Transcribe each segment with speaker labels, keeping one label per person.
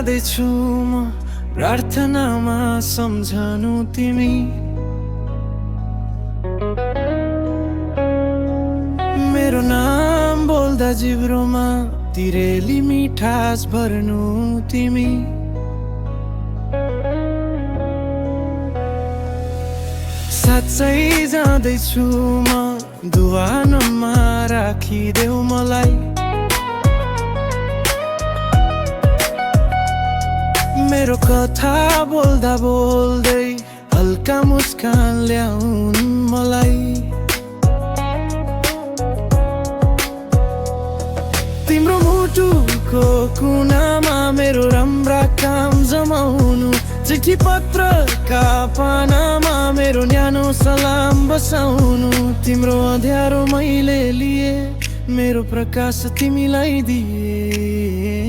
Speaker 1: जाँदैछु म प्रार्थनामा सम्झनु तिमी मेरो नाम बोल्दा जिब्रोमा तिरेली मिठास भर्नु तिमी साँच्चै जाँदैछु म दुवानमा राखिदेऊ मलाई मेरो कथा बोल्दा बोल्दै हल्का मुस्कान ल्याउन् मलाई तिम्रो मुटुको कुनामा मेरो राम्रा काम जमाउनु चिठी पत्रका पानामा मेरो न्यानो सलाम बसाउनु तिम्रो अँध्यारो मैले लिए मेरो प्रकाश तिमीलाई दिए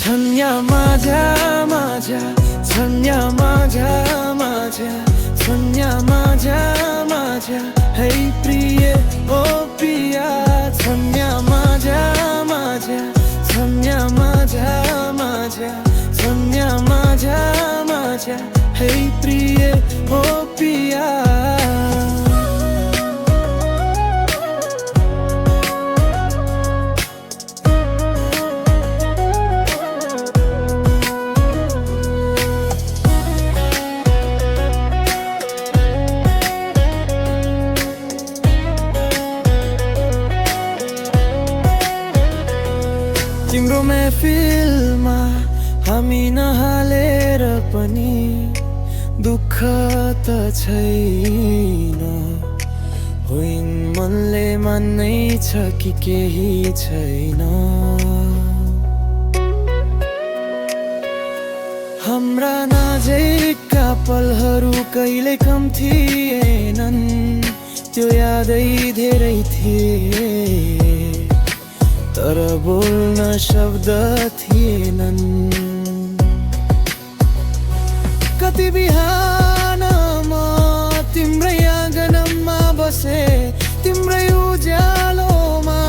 Speaker 1: छन्या माझ्या माझ्या छन्या माझ्या माझ्या छन्या माझ्या माझ्या है प्रिय ओ पिया छन्या माझ्या माझ्या छन्या माझ्या माझ्या छन्या माझ्या माझ्या है प्रिय ओ पिया तिम्रो महफिलमा हामी नहालेर पनि दुःख त छैन होइन मनले मान्नै छ कि केही छैन हाम्रा नजिकका पलहरू कहिले कम थिएनन् त्यो यादै धेरै थिए तर बोल्न शब्द थिएनन् कति बिहान म तिम्रै आँगनमा बसे तिम्रै उज्यालोमा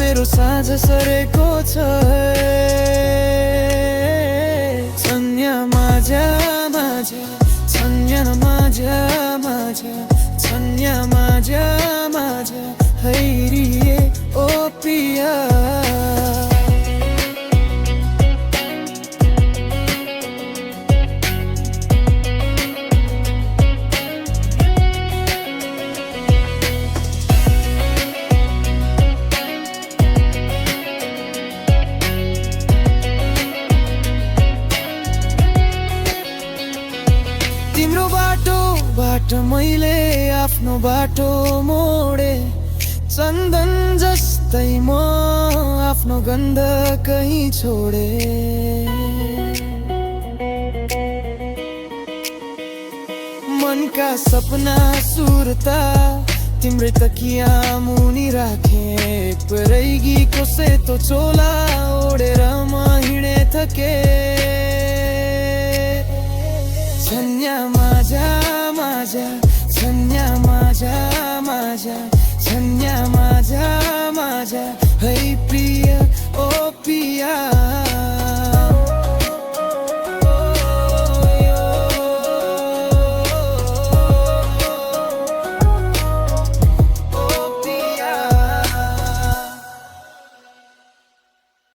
Speaker 1: मेरो साँझ सरेको छ छन्या माझ्या माझ्या छन्या माझ्या माझ्या छन्या माझ्या माझ्या हैरिए ओ पिया तिम्रो बाटोबाट मैले आफ्नो बाटो मोडे चन्दन जस्तै म आफ्नो गन्ध कहीँ छोडे मनका सपना सुर्ता तिम्रै तकिया मुनि राखे परैगीको सेतो चोला ओढेर म हिँडे थके छन्या माझ्या माझ्या छन्या माझ्या माझ्या छन्या माझ्या माझ्या है